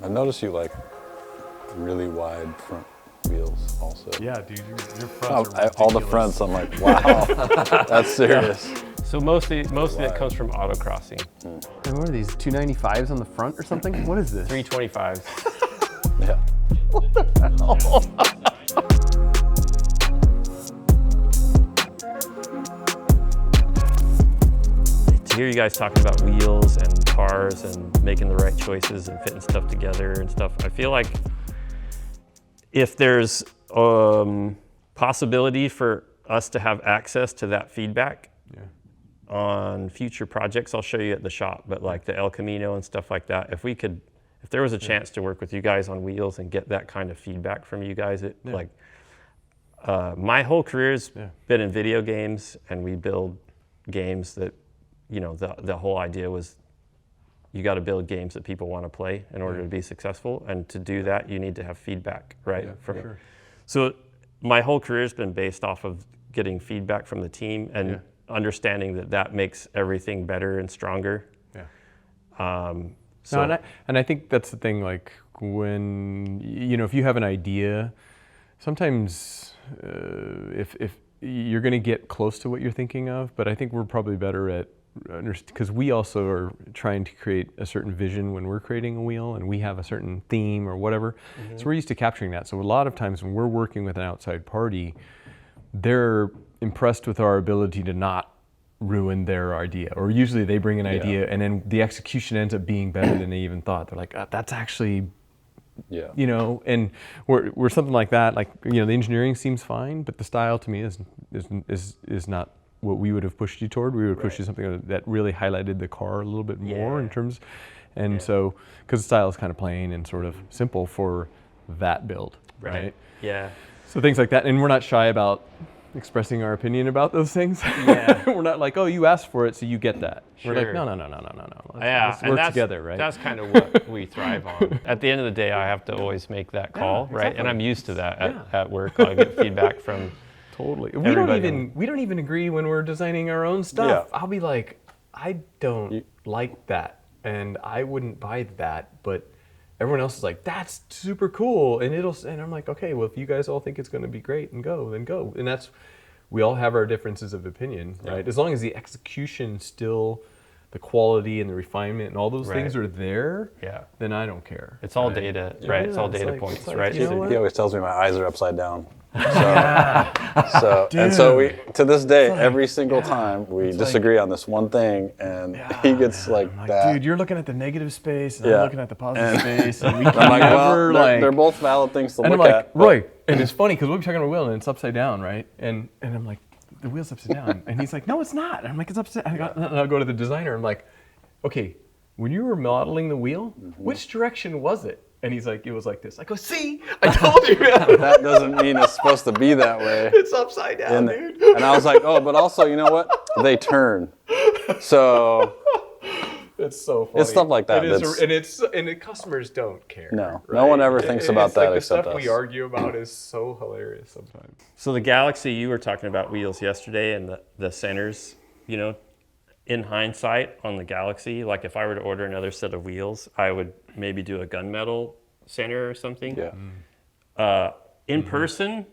I noticed you like really wide front wheels also. Yeah, dude, your fronts are all the fronts, I'm like, wow, that's serious. Yeah. So mostly that comes from autocrossing. And what are these, 295s on the front or something? What is this? 325s. Yeah. What the hell? To hear you guys talking about wheels and cars and making the right choices and fitting stuff together and stuff, I feel like if there's possibility for us to have access to that feedback on future projects, I'll show you at the shop, but like the El Camino and stuff like that, if there was a chance to work with you guys on wheels and get that kind of feedback from you guys, my whole career's been in video games, and we build games that, you know, the whole idea was you got to build games that people want to play in order to be successful, and to do that you need to have feedback, right? So my whole career's been based off of getting feedback from the team and understanding that makes everything better and stronger. So, no, and I think that's the thing, like when, you know, if you have an idea, sometimes if you're going to get close to what you're thinking of, but I think we're probably better at, because we also are trying to create a certain vision when we're creating a wheel, and we have a certain theme or whatever. So we're used to capturing that. So a lot of times when we're working with an outside party, they're impressed with our ability to not ruin their idea, or usually they bring an idea and then the execution ends up being better than they even thought. They're like, that's actually, you know, and we're something like that. Like, you know, the engineering seems fine, but the style to me is not what we would have pushed you toward. We would push you something that really highlighted the car a little bit more in terms, and so because the style is kind of plain and sort of simple for that build, right? So things like that, and we're not shy about expressing our opinion about those things. We're not like, oh, you asked for it, so you get that. We're like, no. Let's work together, right? That's kind of what we thrive on. At the end of the day, I have to always make that call, right? And I'm used to that at work. I get feedback from we don't even agree when we're designing our own stuff. I'll be like, I don't like that, and I wouldn't buy that, but everyone else is like, that's super cool, and I'm like, okay, well, if you guys all think it's going to be great, then go. And we all have our differences of opinion, right? As long as the execution still, the quality and the refinement and all those things are there, then I don't care. It's all data, right? It's all data points, right? He always tells me my eyes are upside down. So we, to this day, every single time we disagree on this one thing, and he gets like that. Dude, you're looking at the negative space, and I'm looking at the positive space, and we I'm like, well, they're both valid things to look at. Roy, and it's funny because we'll be talking about a wheel and it's upside down, right? And I'm like, the wheel's upside down, and he's like, no, it's not. And I'm like, it's upside. And I'll go to the designer. I'm like, okay, when you were modeling the wheel, which direction was it? And he's like, it was like this. I go, see, I told you. That doesn't mean it's supposed to be that way. It's upside down, dude. And I was like, oh, but also, you know what? They turn. So it's so funny. It's stuff like that. And the customers don't care. No, right? No one ever thinks about that except us. The stuff we argue about is so hilarious sometimes. So the Galaxy, you were talking about wheels yesterday, and the centers, you know, in hindsight on the Galaxy, like if I were to order another set of wheels, I would maybe do a gunmetal center or something. In person,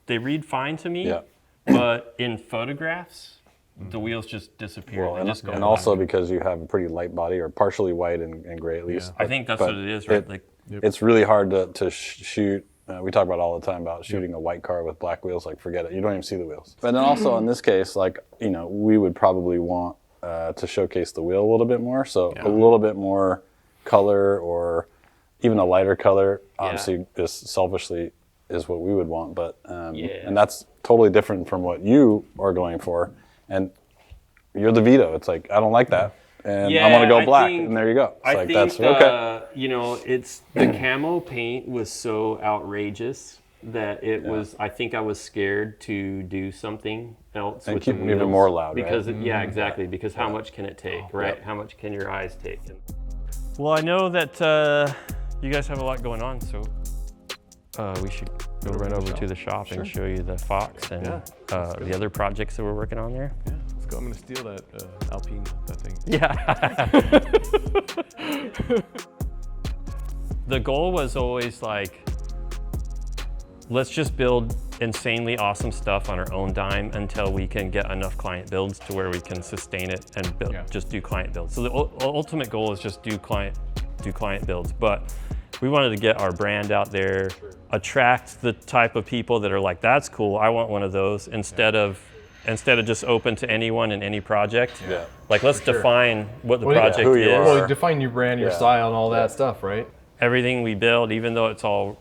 they read fine to me, but in photographs, the wheels just disappear. Well, and also because you have a pretty light body, or partially white and gray at least. I think that's what it is, right? It's really hard to shoot. We talk about all the time about shooting a white car with black wheels. Like, forget it. You don't even see the wheels. But then also in this case, like, you know, we would probably want to showcase the wheel a little bit more. So a little bit more color, or even a lighter color. Obviously, just selfishly is what we would want. But and that's totally different from what you are going for. And you're the veto. It's like, I don't like that. And I want to go black, and there you go. It's okay. You know, it's the camo paint was so outrageous that it was. I think I was scared to do something else and with keep the them wheels even more loud, because right? Exactly. Because how much can it take, right? How much can your eyes take? Well, I know that you guys have a lot going on, so we should go right over to the shop and show you the Fox and the other projects that we're working on there. I'm going to steal that Alpine, that thing. The goal was always like, let's just build insanely awesome stuff on our own dime until we can get enough client builds to where we can sustain it and build, just do client builds. So the ultimate goal is just do client builds. But we wanted to get our brand out there, attract the type of people that are like, that's cool, I want one of those, instead of just open to anyone in any project. Yeah. Like, let's define what the Well, project who you is. are. Well, define your brand, your style, and all that stuff, right? Everything we build, even though it's all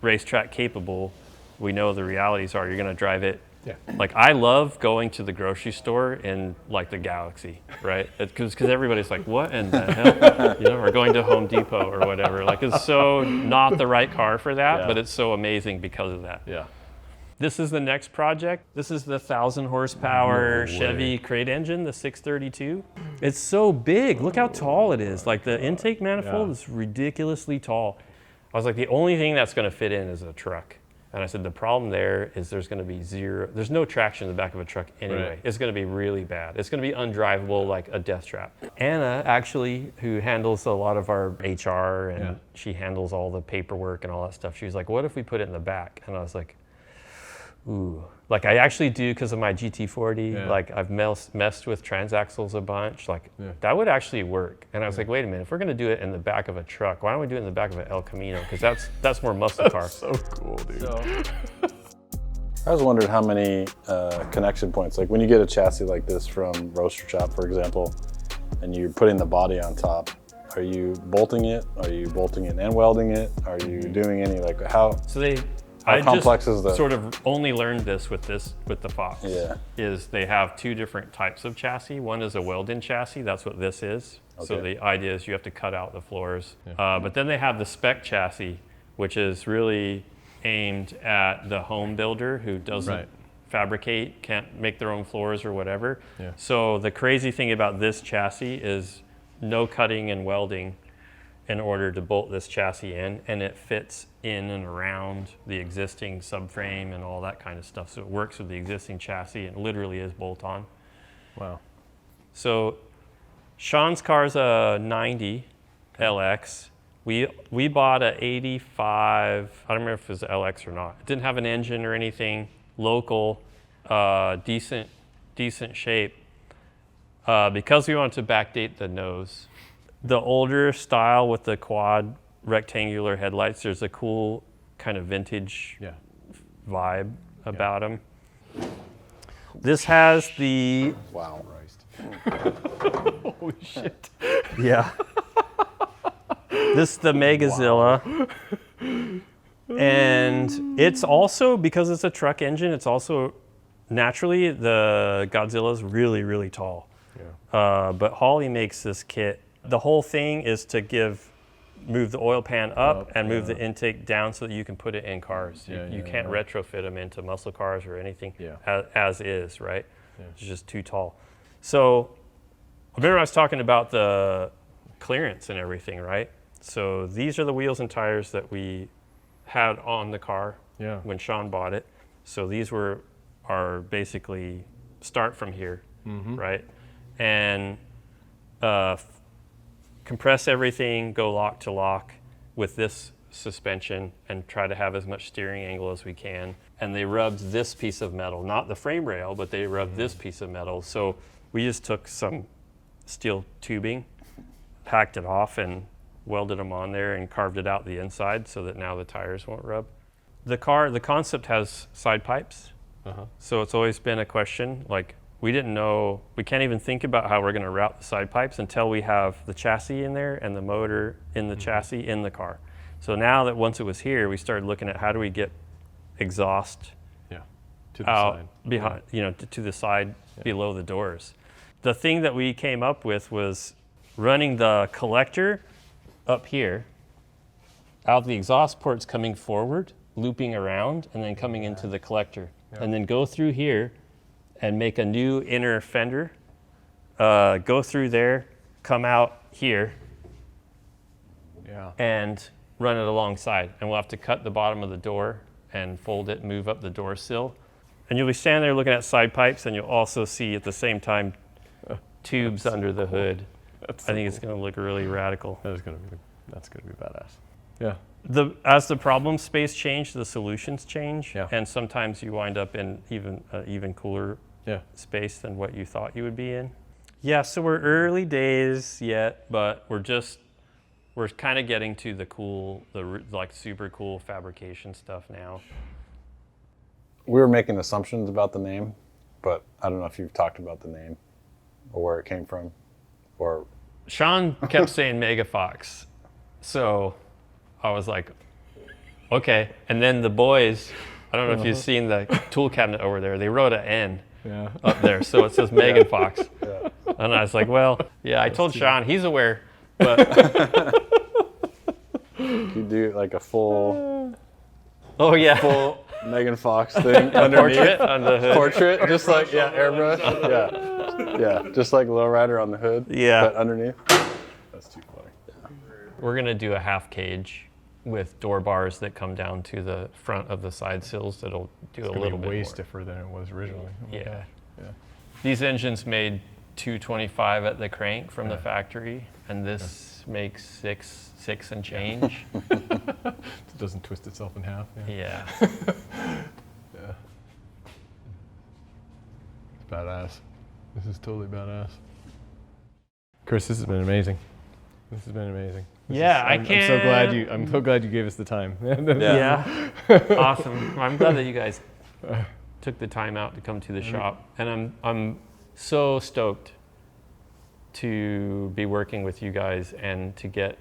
racetrack capable, we know the realities are you're going to drive it. Yeah. Like, I love going to the grocery store in like the Galaxy, right? Because everybody's like, what in the hell? You know, or going to Home Depot or whatever. Like, it's so not the right car for that, but it's so amazing because of that. Yeah. This is the next project. This is the 1,000 horsepower Chevy crate engine, the 632. It's so big. Look how tall it is. Like, the intake manifold is ridiculously tall. I was like, the only thing that's going to fit in is a truck. And I said, the problem there is there's going to be there's no traction in the back of a truck anyway. Right. It's going to be really bad. It's going to be undrivable, like a death trap. Anna, actually, who handles a lot of our HR and she handles all the paperwork and all that stuff, she was like, what if we put it in the back? And I was like, ooh. Like, I actually do, because of my GT40, like, I've messed with transaxles a bunch. Like, that would actually work. And I was like, wait a minute, if we're going to do it in the back of a truck, why don't we do it in the back of an El Camino? Because that's more muscle car. So cool, dude. I was wondering how many connection points, like when you get a chassis like this from Roaster Shop, for example, and you're putting the body on top, are you bolting it? Are you bolting it and welding it? Are you doing any, like, how? So How complex is the? Sort of only learned this with the Fox. Yeah. Is they have two different types of chassis. One is a weld-in chassis. That's what this is. Okay. So the idea is you have to cut out the floors. But then they have the spec chassis, which is really aimed at the home builder who doesn't fabricate, can't make their own floors or whatever. Yeah. So the crazy thing about this chassis is no cutting and welding in order to bolt this chassis in, and it fits in and around the existing subframe and all that kind of stuff. So it works with the existing chassis and literally is bolt-on. Wow. So Sean's car's a 90 LX. We bought a 85, I don't remember if it was LX or not. It didn't have an engine or anything, local, decent shape. Because we wanted to backdate the nose. The older style with the quad rectangular headlights, there's a cool kind of vintage vibe about them. This has the... Wow. Holy shit. Yeah. This is the Megazilla. And it's also, because it's a truck engine, it's also, naturally, the Godzilla's really, really tall. Yeah. But Holley makes this kit. The whole thing is to move the oil pan up and move the intake down so that you can put it in cars. You can't retrofit them into muscle cars or anything as is, right? Yeah. It's just too tall. So I remember I was talking about the clearance and everything, right? So these are the wheels and tires that we had on the car when Sean bought it. So these are basically start from here, right? And compress everything, go lock to lock with this suspension and try to have as much steering angle as we can. And they rubbed this piece of metal, not the frame rail, but they rubbed this piece of metal. So we just took some steel tubing, hacked it off and welded them on there and carved it out the inside so that now the tires won't rub. The concept has side pipes. So it's always been a question, like, we didn't know, we can't even think about how we're going to route the side pipes until we have the chassis in there and the motor in the chassis in the car. So now that once it was here, we started looking at how do we get exhaust to the out side. behind, to the side below the doors. The thing that we came up with was running the collector up here, out the exhaust ports coming forward, looping around, and then coming into the collector. And then go through here and make a new inner fender, go through there, come out here, and run it alongside. And we'll have to cut the bottom of the door and fold it, move up the door sill. And you'll be standing there looking at side pipes, and you'll also see at the same time tubes under the hood. I think it's going to look really radical. That's gonna be badass. Yeah. As the problem space change, the solutions change, Yeah. and sometimes you wind up in even cooler Yeah. space than what you thought you would be in. Yeah, so we're early days yet, but we're kind of getting to the like super cool fabrication stuff now. We were making assumptions about the name, but I don't know if you've talked about the name or where it came from, or Sean kept saying MegaFox, so I was like, okay. And then the boys, I don't know if you've seen the tool cabinet over there, they wrote an N up there, so it says MegaFox. Yeah. And I was like, well, yeah, I told Sean, he's aware, but you do like a full oh yeah, full Megan Fox thing underneath. portrait on the hood. Portrait, just like airbrush. Yeah, just like lowrider on the hood. Yeah. But underneath. That's too funny. We're gonna do a half cage with door bars that come down to the front of the side sills. That'll do It's a gonna little be bit way more. stiffer than it was originally. Oh my Yeah. gosh. Yeah. These engines made 225 at the crank from the factory, and this makes six and change. It doesn't twist itself in half. Yeah. Yeah. Yeah. It's badass. This is totally badass. Chris, this has been amazing. This has been amazing. Yeah, I'm so glad you gave us the time. Yeah. Awesome. I'm glad that you guys took the time out to come to the shop, and I'm so stoked to be working with you guys and to get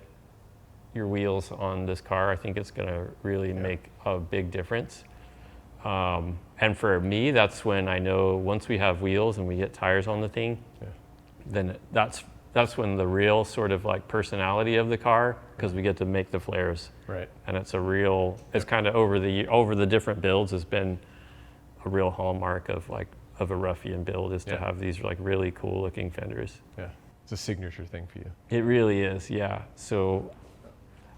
your wheels on this car. I think it's going to really make a big difference. And for me, that's when I know once we have wheels and we get tires on the thing, then that's when the real sort of like personality of the car, because we get to make the flares. Right. And it's kind of over the different builds has been a real hallmark of a Ruffian build is to have these like really cool looking fenders. Yeah. It's a signature thing for you. It really is, yeah. So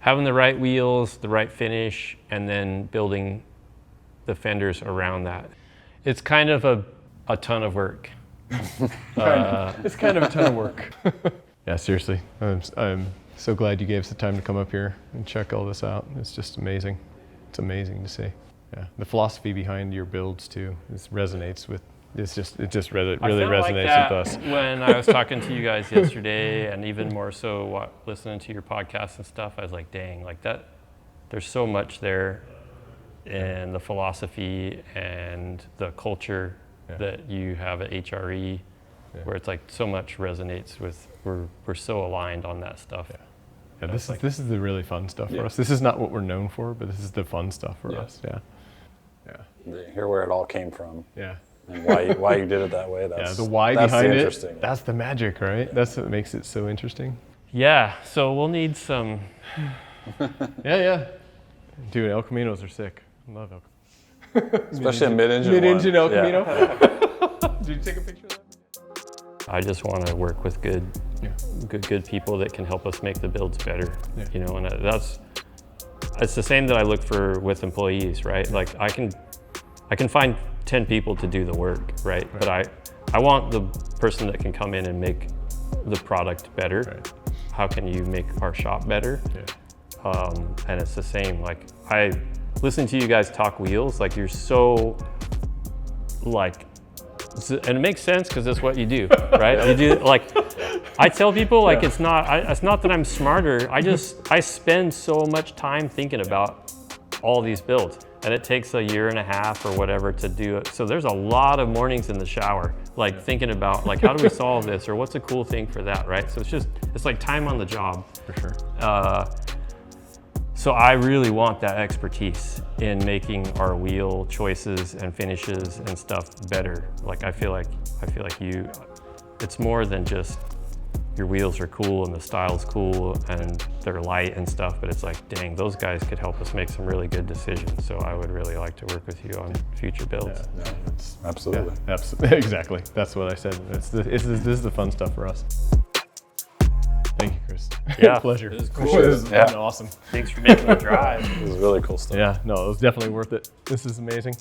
having the right wheels, the right finish, and then building the fenders around that. It's kind of a ton of work. It's kind of a ton of work. Yeah, seriously. I'm so glad you gave us the time to come up here and check all this out. It's just amazing. It's amazing to see. Yeah, the philosophy behind your builds too resonates with. It just really resonates with us. When I was talking to you guys yesterday, and even more so listening to your podcast and stuff, I was like, dang, like that. There's so much there in the philosophy and the culture that you have at HRE, where it's like so much resonates with. We're so aligned on that stuff. Yeah, this is the really fun stuff for us. This is not what we're known for, but this is the fun stuff for us. Yeah. Hear where it all came from. Yeah. And why you did it that way. That's, the why that's behind the it. interesting. That's the magic, right? That's what makes it so interesting. Yeah, so we'll need some. Yeah. Dude, El Caminos are sick. I love El Camino. Especially a mid-engine Mid-engine El one. Camino. Yeah. Did you take a picture of that? I just want to work with good people that can help us make the builds better. Yeah. You know, and it's the same that I look for with employees, right? Like I can find 10 people to do the work, right? But I want the person that can come in and make the product better. Right. How can you make our shop better? Yeah. And it's the same. Like I listen to you guys talk wheels. Like you're so like, and it makes sense because that's what you do, right? You do like. I tell people like it's not that I'm smarter. I spend so much time thinking about all these builds. And it takes a year and a half or whatever to do it. So there's a lot of mornings in the shower, like thinking about like, how do we solve this? Or what's a cool thing for that, right? So it's like time on the job. For sure. So I really want that expertise in making our wheel choices and finishes and stuff better. Like I feel like it's more than just your wheels are cool and the style's cool and they're light and stuff, but it's like, dang, those guys could help us make some really good decisions. So I would really like to work with you on future builds. Yeah, absolutely. Yeah, exactly. That's what I said. This is the fun stuff for us. Thank you, Chris. Yeah. Pleasure. It was cool. This has been awesome. Thanks for making the drive. It was really cool stuff. Yeah, no, it was definitely worth it. This is amazing.